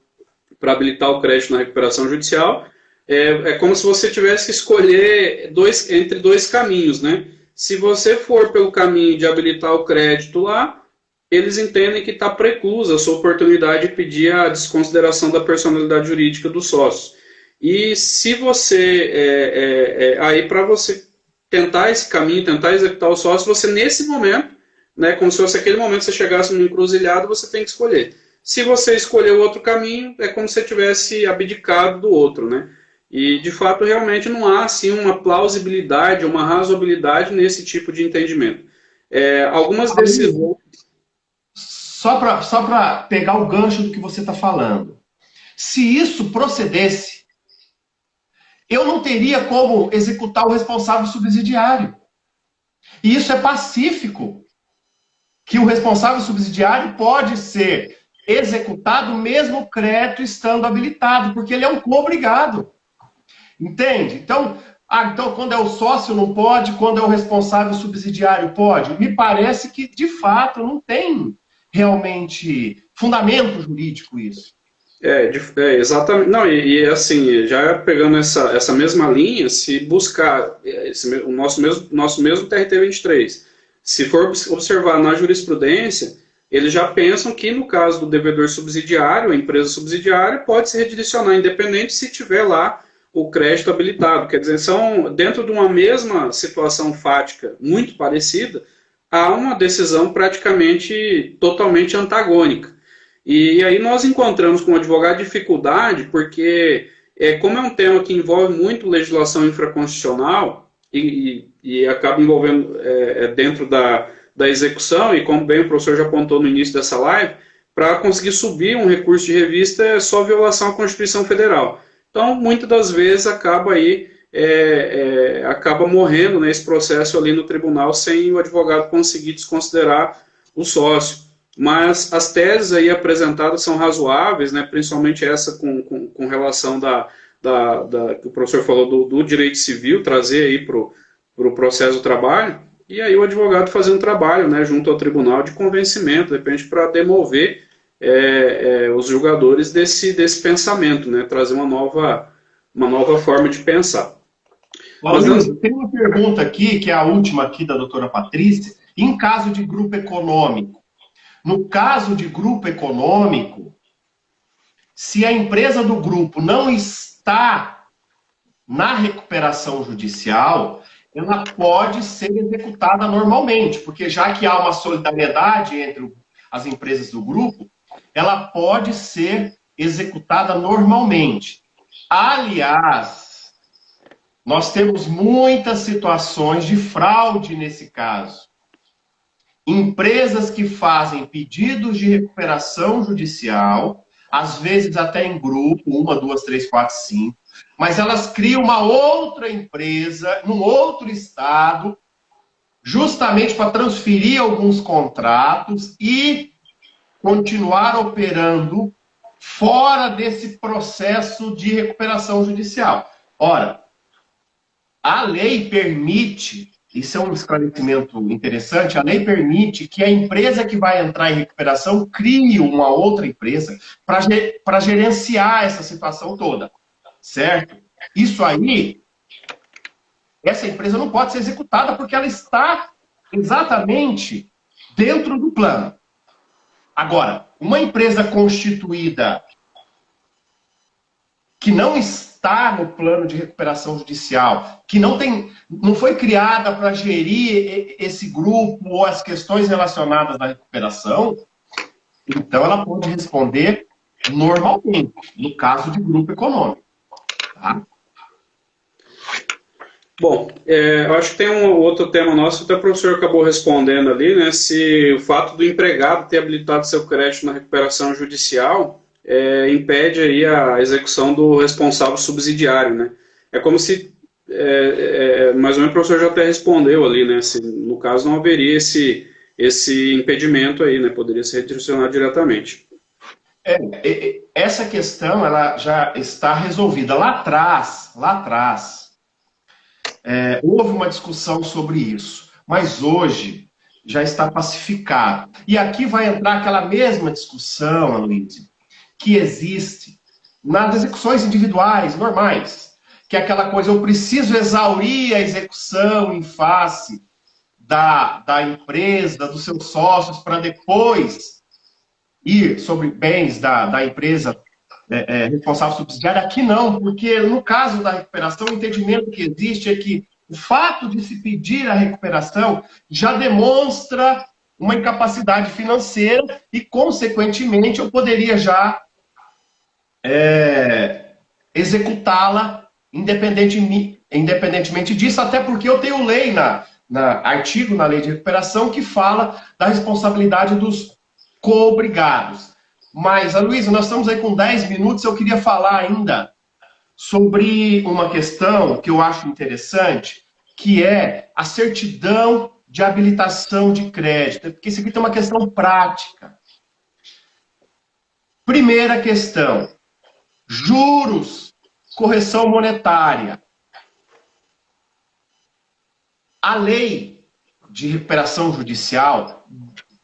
para habilitar o crédito na recuperação judicial, é como se você tivesse que escolher entre dois caminhos, né? Se você for pelo caminho de habilitar o crédito lá, eles entendem que está preclusa a sua oportunidade de pedir a desconsideração da personalidade jurídica dos sócios. E se você, aí para você tentar esse caminho, tentar executar o sócio, você nesse momento, né, como se fosse aquele momento que você chegasse numa encruzilhada, você tem que escolher. Se você escolher o outro caminho, é como se você tivesse abdicado do outro, né? E, de fato, realmente não há, assim, uma plausibilidade, uma razoabilidade nesse tipo de entendimento. Algumas decisões... Só para pegar o gancho do que você está falando. Se isso procedesse, eu não teria como executar o responsável subsidiário. E isso é pacífico. Que o responsável subsidiário pode ser executado mesmo o crédito estando habilitado, porque ele é um coobrigado. Entende? Então, quando é o sócio não pode, quando é o responsável subsidiário pode. Me parece que, de fato, não tem realmente fundamento jurídico isso. Exatamente. Não, assim, já pegando essa mesma linha, se buscar o nosso mesmo TRT 23, se for observar na jurisprudência, eles já pensam que no caso do devedor subsidiário, a empresa subsidiária pode se redirecionar independente se tiver lá o crédito habilitado. Quer dizer, são dentro de uma mesma situação fática muito parecida, há uma decisão praticamente totalmente antagônica. E aí nós encontramos com o advogado dificuldade, porque como é um tema que envolve muito legislação infraconstitucional e acaba envolvendo dentro da execução, e como bem o professor já apontou no início dessa live, para conseguir subir um recurso de revista é só violação à Constituição Federal. Então, muitas das vezes acaba aí acaba morrendo nesse processo ali no tribunal sem o advogado conseguir desconsiderar o sócio. Mas as teses aí apresentadas são razoáveis, né, principalmente essa com relação que o professor falou do direito civil, trazer aí para o processo do trabalho, e aí o advogado fazendo um trabalho, né, junto ao tribunal de convencimento, de repente para demover os julgadores desse pensamento, né, trazer uma nova forma de pensar. Luiz, tem uma pergunta aqui, que é a última aqui da doutora Patrícia, em caso de grupo econômico. No caso de grupo econômico, se a empresa do grupo não está na recuperação judicial, ela pode ser executada normalmente, porque já que há uma solidariedade entre as empresas do grupo, ela pode ser executada normalmente. Aliás, nós temos muitas situações de fraude nesse caso. Empresas que fazem pedidos de recuperação judicial, às vezes até em grupo, 1, 2, 3, 4, 5, mas elas criam uma outra empresa, num outro estado, justamente para transferir alguns contratos e continuar operando fora desse processo de recuperação judicial. Ora, a lei permite, isso é um esclarecimento interessante, a lei permite que a empresa que vai entrar em recuperação crie uma outra empresa para gerenciar essa situação toda, certo? Isso aí, essa empresa não pode ser executada porque ela está exatamente dentro do plano. Agora, uma empresa constituída que não está no plano de recuperação judicial, que não foi criada para gerir esse grupo ou as questões relacionadas à recuperação, então ela pode responder normalmente, no caso de grupo econômico. Tá? Bom, eu acho que tem um outro tema nosso, até o professor acabou respondendo ali, né, se o fato do empregado ter habilitado seu crédito na recuperação judicial impede aí a execução do responsável subsidiário, né? É como se, mais ou menos o professor já até respondeu ali, né, se no caso não haveria esse impedimento aí, né, poderia ser redirecionado diretamente. Essa questão ela já está resolvida. Lá atrás, houve uma discussão sobre isso, mas hoje já está pacificado. E aqui vai entrar aquela mesma discussão, Aloysio, que existe nas execuções individuais, normais, que é aquela coisa, eu preciso exaurir a execução em face da empresa, dos seus sócios, para depois ir sobre bens da empresa responsável subsidiária. Aqui não, porque no caso da recuperação, o entendimento que existe é que o fato de se pedir a recuperação já demonstra uma incapacidade financeira e, consequentemente, eu poderia já executá-la independentemente disso, até porque eu tenho lei artigo na lei de recuperação que fala da responsabilidade dos coobrigados. Mas, Aloysio, nós estamos aí com 10 minutos, eu queria falar ainda sobre uma questão que eu acho interessante, que é a certidão de habilitação de crédito, porque isso aqui tem uma questão prática. Primeira questão, juros, correção monetária. A lei de recuperação judicial,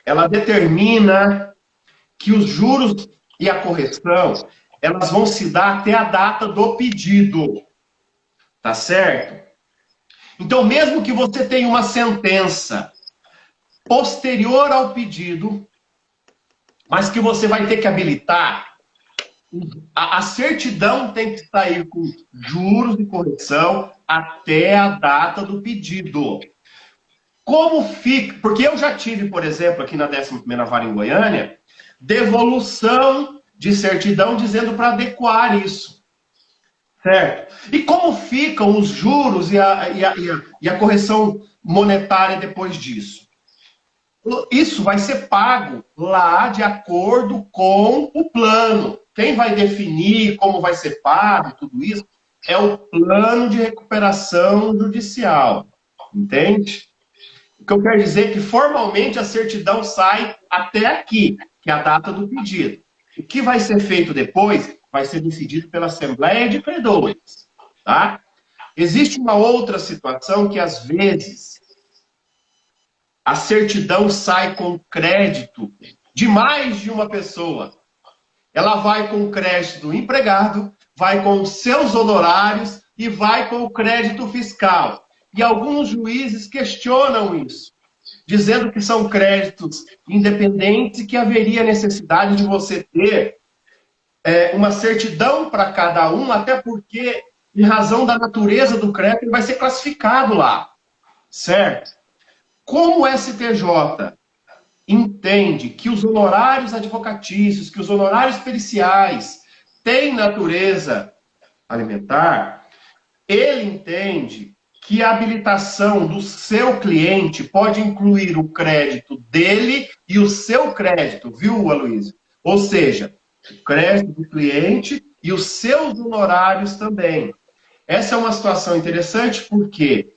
ela determina que os juros e a correção, elas vão se dar até a data do pedido. Tá certo? Então, mesmo que você tenha uma sentença posterior ao pedido, mas que você vai ter que habilitar, a certidão tem que sair com juros e correção até a data do pedido. Como fica? Porque eu já tive, por exemplo, aqui na 11ª Vara em Goiânia, devolução de certidão dizendo para adequar isso. Certo? E como ficam os juros e a correção monetária depois disso? Isso vai ser pago lá de acordo com o plano. Quem vai definir como vai ser pago, tudo isso, é o plano de recuperação judicial. Entende? O que eu quero dizer é que formalmente a certidão sai até aqui, que é a data do pedido. O que vai ser feito depois vai ser decidido pela Assembleia de Credores. Tá? Existe uma outra situação que, às vezes, a certidão sai com crédito de mais de uma pessoa. Ela vai com o crédito do empregado, vai com os seus honorários e vai com o crédito fiscal. E alguns juízes questionam isso, dizendo que são créditos independentes e que haveria necessidade de você ter uma certidão para cada um, até porque, em razão da natureza do crédito, ele vai ser classificado lá. Certo? Como o STJ entende que os honorários advocatícios, que os honorários periciais têm natureza alimentar, ele entende que a habilitação do seu cliente pode incluir o crédito dele e o seu crédito, viu, Aloysio? Ou seja, o crédito do cliente e os seus honorários também. Essa é uma situação interessante porque,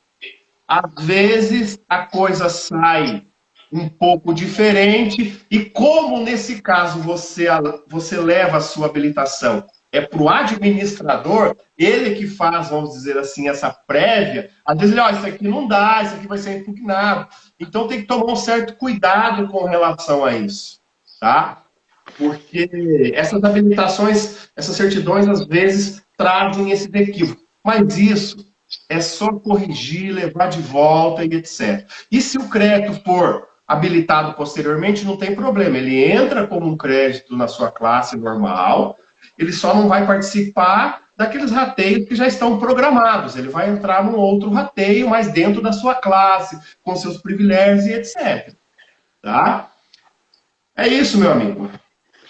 às vezes, a coisa sai um pouco diferente e como, nesse caso, você leva a sua habilitação para o administrador, ele que faz, vamos dizer assim, essa prévia, às vezes ele, isso aqui não dá, isso aqui vai ser impugnado. Então tem que tomar um certo cuidado com relação a isso, tá? Porque essas habilitações, essas certidões, às vezes, trazem esse equívoco. Mas isso é só corrigir, levar de volta e etc. E se o crédito for habilitado posteriormente, não tem problema. Ele entra como um crédito na sua classe normal, ele só não vai participar daqueles rateios que já estão programados. Ele vai entrar num outro rateio, mas dentro da sua classe, com seus privilégios e etc. Tá? É isso, meu amigo.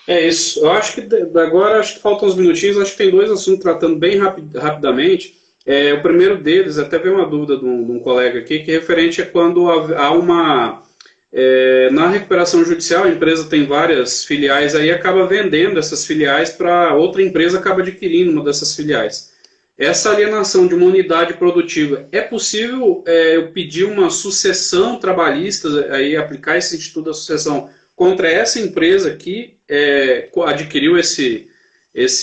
É isso. Eu acho que agora faltam uns minutinhos. Acho que tem dois assuntos tratando bem rapidamente. O primeiro deles, até veio uma dúvida de um colega aqui, que referente a quando há uma... na recuperação judicial, a empresa tem várias filiais, aí acaba vendendo essas filiais para outra empresa, acaba adquirindo uma dessas filiais. Essa alienação de uma unidade produtiva, é possível eu pedir uma sucessão trabalhista, aí aplicar esse instituto da sucessão contra essa empresa que adquiriu esse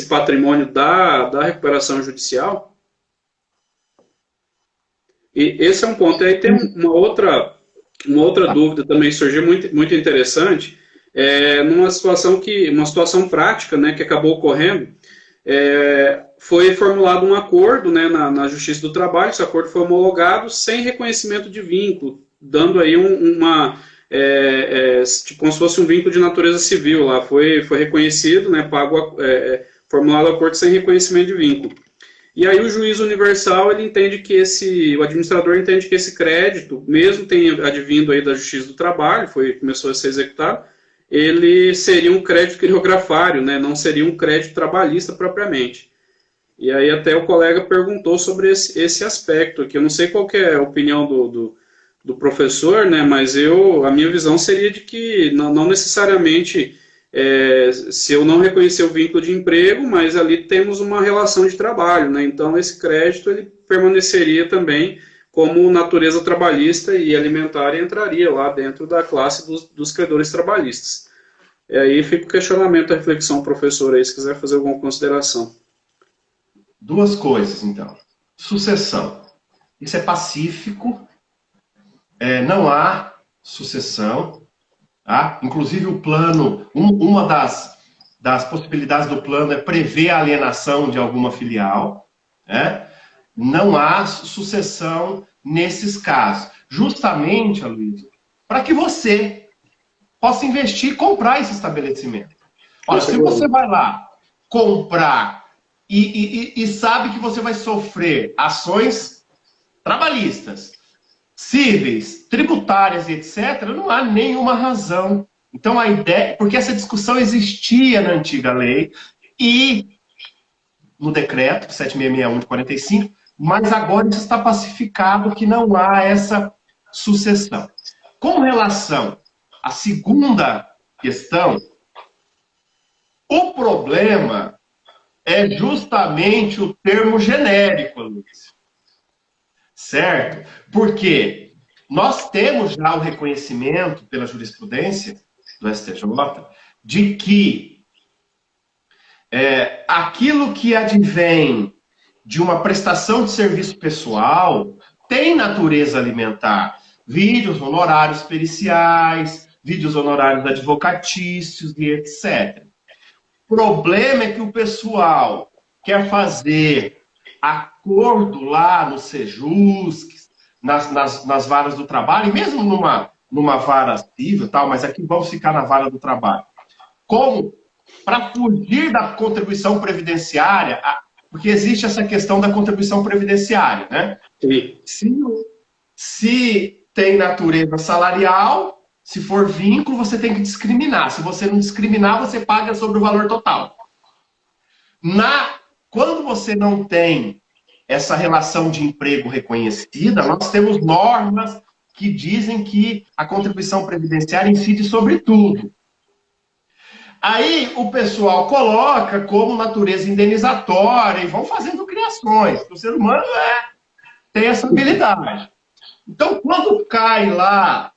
patrimônio da recuperação judicial? E esse é um ponto. Aí tem uma outra dúvida também surgiu muito interessante, numa situação prática, né, que acabou ocorrendo. Foi formulado um acordo, né, na Justiça do Trabalho. Esse acordo foi homologado sem reconhecimento de vínculo, dando aí como se fosse um vínculo de natureza civil. Lá foi reconhecido, né, formulado o acordo sem reconhecimento de vínculo. E aí o juiz universal, ele entende que o administrador entende que esse crédito, mesmo tenha advindo aí da Justiça do Trabalho, começou a ser executado, ele seria um crédito quirografário, né, não seria um crédito trabalhista propriamente. E aí até o colega perguntou sobre esse aspecto aqui. Eu não sei qual que é a opinião do professor, né, mas a minha visão seria de que não necessariamente... se eu não reconhecer o vínculo de emprego, mas ali temos uma relação de trabalho, né? Então esse crédito ele permaneceria também como natureza trabalhista e alimentar e entraria lá dentro da classe dos credores trabalhistas. E aí fica o questionamento, a reflexão, professor, aí, se quiser fazer alguma consideração. Duas coisas, então. Sucessão. Isso é pacífico, não há sucessão. Tá? Inclusive o plano, uma das possibilidades do plano é prever a alienação de alguma filial. Né? Não há sucessão nesses casos. Justamente, Aloysio, para que você possa investir e comprar esse estabelecimento. Olha, se você vai lá comprar e sabe que você vai sofrer ações trabalhistas, cíveis, tributárias, etc., não há nenhuma razão Então a ideia, porque essa discussão existia na antiga lei e no decreto 7661 de 45, mas agora isso está pacificado que não há essa sucessão. Com relação à segunda questão, o problema é justamente o termo genérico, Luiz. Certo? Porque nós temos já o reconhecimento pela jurisprudência do STJ de que aquilo que advém de uma prestação de serviço pessoal tem natureza alimentar. Vídeos honorários periciais, vídeos honorários advocatícios e etc. O problema é que o pessoal quer fazer acordo lá no Sejusc, nas varas do trabalho, e mesmo numa vara civil, tal, mas aqui vamos ficar na vara do trabalho. Como? Para fugir da contribuição previdenciária, porque existe essa questão da contribuição previdenciária, né? Se tem natureza salarial, se for vínculo, você tem que discriminar. Se você não discriminar, você paga sobre o valor total. Quando você não tem essa relação de emprego reconhecida, nós temos normas que dizem que a contribuição previdenciária incide sobre tudo. Aí o pessoal coloca como natureza indenizatória e vão fazendo criações. O ser humano tem essa habilidade. Então, quando cai lá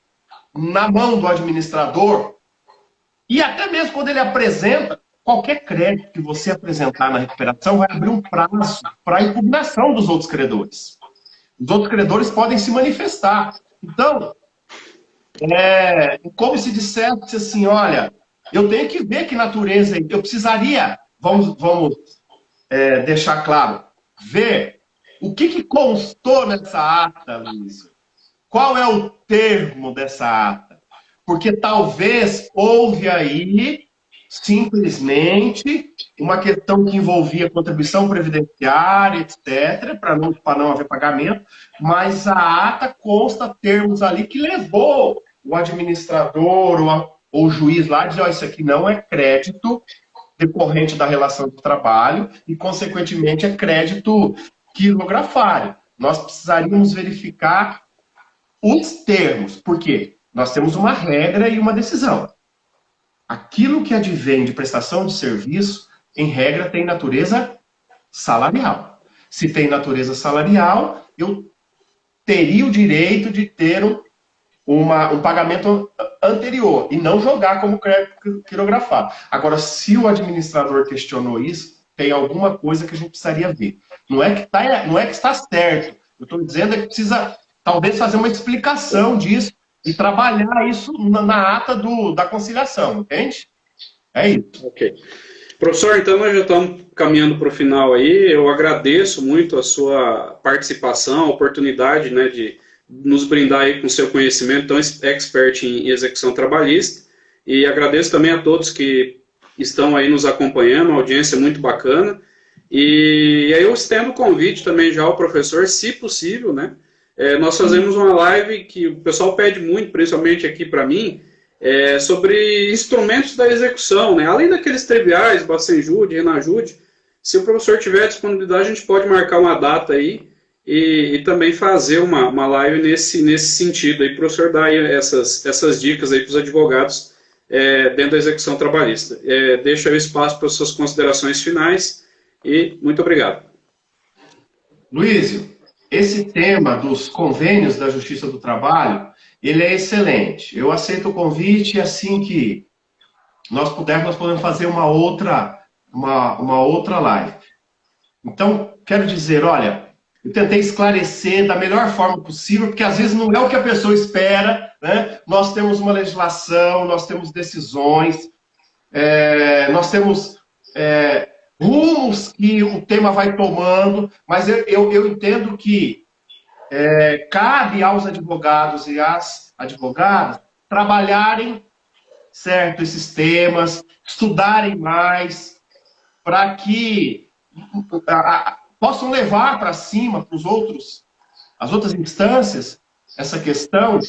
na mão do administrador, e até mesmo quando ele apresenta, qualquer crédito que você apresentar na recuperação vai abrir um prazo para a impugnação dos outros credores. Os outros credores podem se manifestar. Então, como se dissesse assim, olha, eu tenho que ver que natureza, eu precisaria, vamos deixar claro, ver o que constou nessa ata, Luiz. Qual é o termo dessa ata? Porque talvez houve aí, simplesmente, uma questão que envolvia contribuição previdenciária, etc., para não haver pagamento, mas a ata consta termos ali que levou o administrador ou o juiz lá a dizer, isso aqui não é crédito decorrente da relação de trabalho e, consequentemente, é crédito quilografário. Nós precisaríamos verificar os termos. Por quê? Nós temos uma regra e uma decisão. Aquilo que advém de prestação de serviço, em regra, tem natureza salarial. Se tem natureza salarial, eu teria o direito de ter um pagamento anterior e não jogar como crédito quirografado. Agora, se o administrador questionou isso, tem alguma coisa que a gente precisaria ver. Não é que está certo. Eu estou dizendo que precisa, talvez, fazer uma explicação disso e trabalhar isso na ata da conciliação, entende? É isso. Ok. Professor, então nós já estamos caminhando para o final aí. Eu agradeço muito a sua participação, a oportunidade, né, de nos brindar aí com seu conhecimento tão expert em execução trabalhista. E agradeço também a todos que estão aí nos acompanhando, uma audiência muito bacana. E aí eu estendo o convite também já ao professor, se possível, né? Nós fazemos uma live que o pessoal pede muito, principalmente aqui para mim, sobre instrumentos da execução, né? Além daqueles triviais, Bacenjude, Renajude, se o professor tiver disponibilidade, a gente pode marcar uma data aí e também fazer uma live nesse sentido, aí, para o professor dar aí essas dicas aí para os advogados dentro da execução trabalhista. Deixo aí o espaço para as suas considerações finais e muito obrigado. Luísio, esse tema dos convênios da Justiça do Trabalho, ele é excelente. Eu aceito o convite e assim que nós pudermos, nós podemos fazer uma outra live. Então, quero dizer, olha, eu tentei esclarecer da melhor forma possível, porque às vezes não é o que a pessoa espera, né? Nós temos uma legislação, nós temos decisões, nós temos rumos que o tema vai tomando, mas eu entendo que cabe aos advogados e às advogadas trabalharem, certo, esses temas, estudarem mais, para que possam levar para cima, para as outras instâncias, essa questão